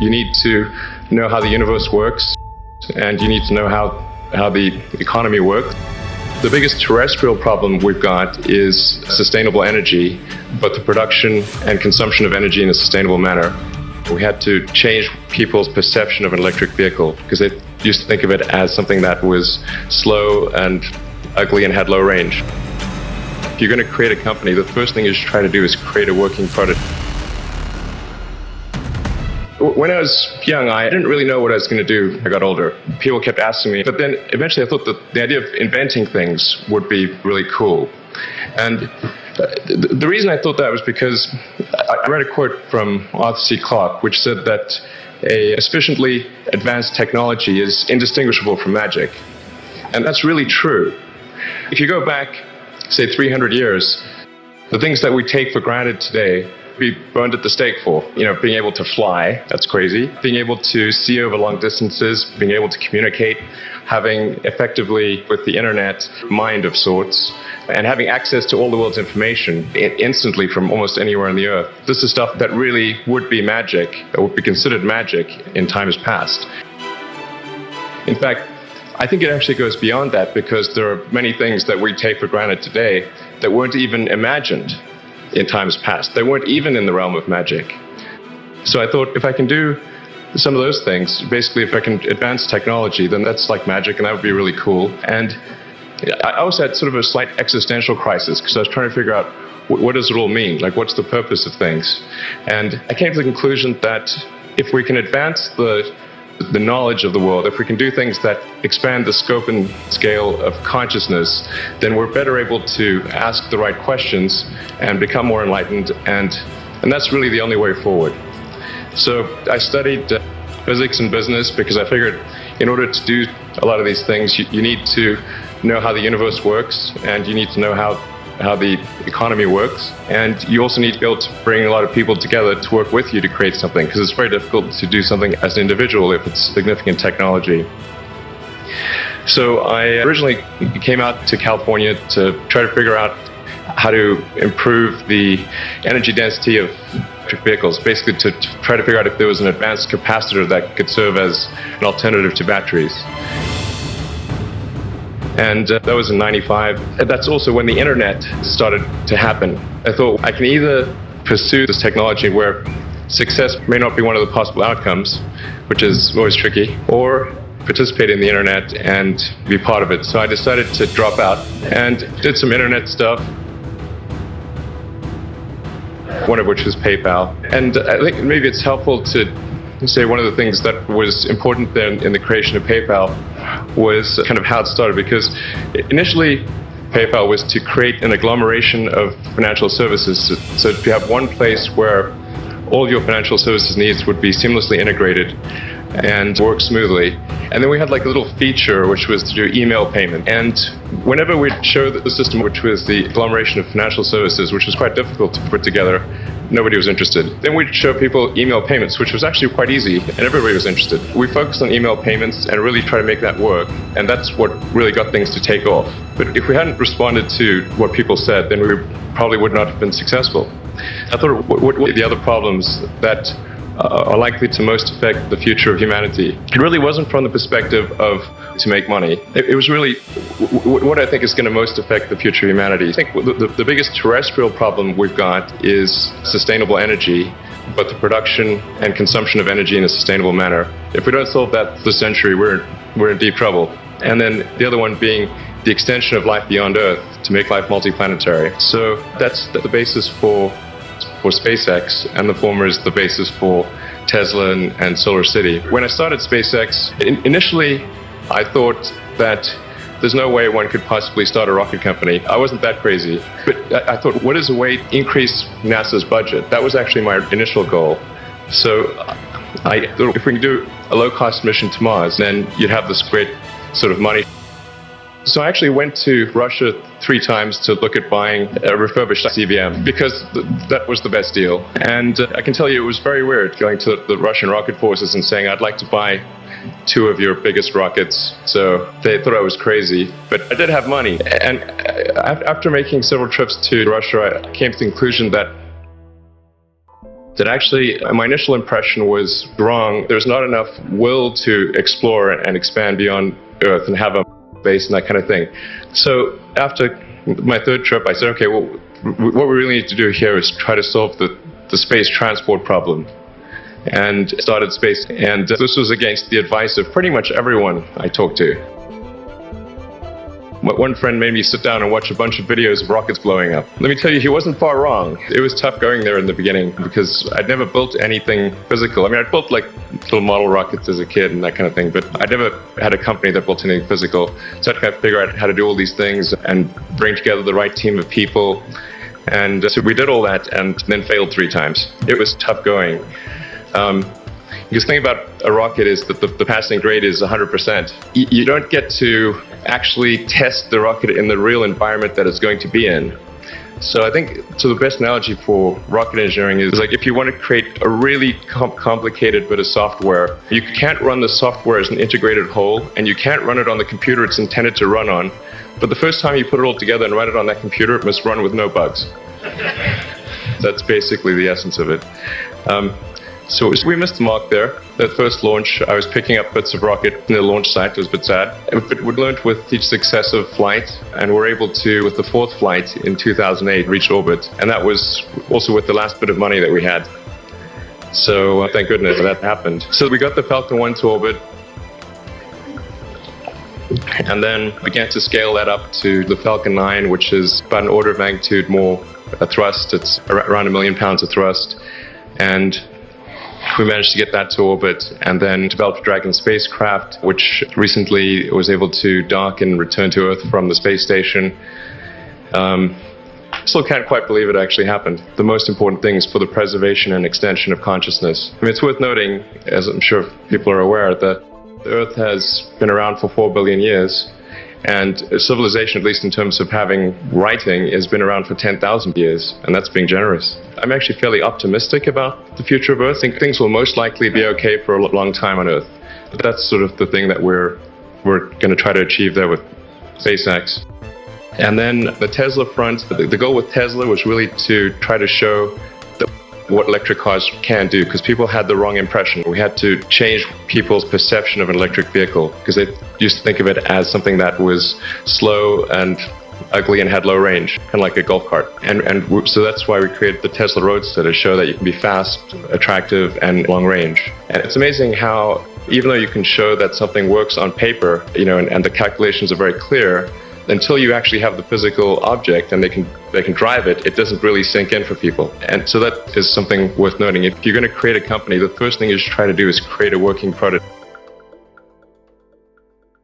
You need to know how the universe works, and you need to know how the economy works. The biggest terrestrial problem we've got is sustainable energy, but the production and consumption of energy in a sustainable manner. We had to change people's perception of an electric vehicle because they used to think of it as something that was slow and ugly and had low range. If you're going to create a company, the first thing you should try to do is create a working product. When I was young, I didn't really know what I was going to do when I got older. People kept asking me, but then eventually I thought that the idea of inventing things would be really cool. And the reason I thought that was because I read a quote from Arthur C. Clarke, which said that a sufficiently advanced technology is indistinguishable from magic. And that's really true. If you go back, say, 300 years, the things that we take for granted today, be burned at the stake for. Being able to fly, that's crazy. Being able to see over long distances, being able to communicate, having effectively, with the internet, mind of sorts, and having access to all the world's information instantly from almost anywhere on the earth. This is stuff that really would be magic, that would be considered magic in times past. In fact, I think it actually goes beyond that, because there are many things that we take for granted today that weren't even imagined in times past. They weren't even in the realm of magic. So I thought, if I can do some of those things, basically if I can advance technology, then that's like magic, and that would be really cool. And I also had sort of a slight existential crisis, because I was trying to figure out, what does it all mean? Like, what's the purpose of things? And I came to the conclusion that if we can advance the knowledge of the world, if we can do things that expand the scope and scale of consciousness, then we're better able to ask the right questions and become more enlightened, and that's really the only way forward. So I studied physics and business, because I figured in order to do a lot of these things, you need to know how the universe works, and you need to know how the economy works, and you also need to be able to bring a lot of people together to work with you to create something, because it's very difficult to do something as an individual if it's significant technology. So I originally came out to California to try to figure out how to improve the energy density of electric vehicles, basically to try to figure out if there was an advanced capacitor that could serve as an alternative to batteries. And that was in '95. And that's also when the internet started to happen. I thought, I can either pursue this technology where success may not be one of the possible outcomes, which is always tricky, or participate in the internet and be part of it. So I decided to drop out and did some internet stuff, one of which was PayPal. And I think maybe it's helpful to say one of the things that was important then in the creation of PayPal was kind of how it started, because initially PayPal was to create an agglomeration of financial services. So to have one place where all of your financial services needs would be seamlessly integrated and work smoothly. And then we had like a little feature which was to do email payment. And whenever we'd show the system, which was the agglomeration of financial services, which was quite difficult to put together, nobody was interested. Then we'd show people email payments, which was actually quite easy, and everybody was interested. We focused on email payments and really tried to make that work, and that's what really got things to take off. But if we hadn't responded to what people said, then we probably would not have been successful. I thought, what were the other problems that are likely to most affect the future of humanity? It really wasn't from the perspective of to make money. It was really what I think is going to most affect the future of humanity. I think the biggest terrestrial problem we've got is sustainable energy, but the production and consumption of energy in a sustainable manner. If we don't solve that this century, we're in deep trouble. And then the other one being the extension of life beyond Earth to make life multiplanetary. So that's the basis for SpaceX, and the former is the basis for Tesla and Solar City. When I started SpaceX, initially I thought that there's no way one could possibly start a rocket company. I wasn't that crazy, but I thought, what is a way to increase NASA's budget? That was actually my initial goal. So I thought, if we can do a low-cost mission to Mars, then you'd have this great sort of money. So I actually went to Russia 3 times to look at buying a refurbished CVM, because that was the best deal. And I can tell you, it was very weird going to the Russian rocket forces and saying, I'd like to buy 2 of your biggest rockets. So they thought I was crazy, but I did have money. And after making several trips to Russia, I came to the conclusion that That actually, my initial impression was wrong. There's not enough will to explore and expand beyond Earth and have a base and that kind of thing. So after my third trip, I said, okay, well, what we really need to do here is try to solve the space transport problem. And started space. And this was against the advice of pretty much everyone I talked to. One friend made me sit down and watch a bunch of videos of rockets blowing up. Let me tell you, he wasn't far wrong. It was tough going there in the beginning because I'd never built anything physical. I mean, I'd built like little model rockets as a kid and that kind of thing, but I never had a company that built anything physical. So I had to kind of figure out how to do all these things and bring together the right team of people. And so we did all that and then failed 3 times. It was tough going. Because the thing about a rocket is that the passing grade is 100%. You don't get to actually test the rocket in the real environment that it's going to be in. So I think the best analogy for rocket engineering is like if you want to create a really complicated bit of software, you can't run the software as an integrated whole, and you can't run it on the computer it's intended to run on. But the first time you put it all together and run it on that computer, it must run with no bugs. That's basically the essence of it. So we missed the mark there. That first launch, I was picking up bits of rocket in the launch site. It was a bit sad. But we learned with each successive flight, and we're able to, with the 4th flight in 2008, reach orbit. And that was also with the last bit of money that we had. So thank goodness that happened. So we got the Falcon 1 to orbit, and then began to scale that up to the Falcon 9, which is about an order of magnitude more thrust. It's around 1 million pounds of thrust. And we managed to get that to orbit and then developed Dragon spacecraft, which recently was able to dock and return to Earth from the space station. Still can't quite believe it actually happened. The most important things for the preservation and extension of consciousness. I mean, it's worth noting, as I'm sure people are aware, that the Earth has been around for 4 billion years. And civilization, at least in terms of having writing, has been around for 10,000 years, and that's being generous. I'm actually fairly optimistic about the future of Earth. I think things will most likely be okay for a long time on Earth. But that's sort of the thing that we're going to try to achieve there with SpaceX. And then the Tesla front, the goal with Tesla was really to try to show what electric cars can do, because people had the wrong impression. We had to change people's perception of an electric vehicle, because they used to think of it as something that was slow and ugly and had low range, kind of like a golf cart. So that's why we created the Tesla Roadster, to show that you can be fast, attractive, and long range. And it's amazing how, even though you can show that something works on paper, and the calculations are very clear, until you actually have the physical object and they can drive it, it doesn't really sink in for people. And so that is something worth noting. If you're going to create a company, the first thing you should try to do is create a working prototype.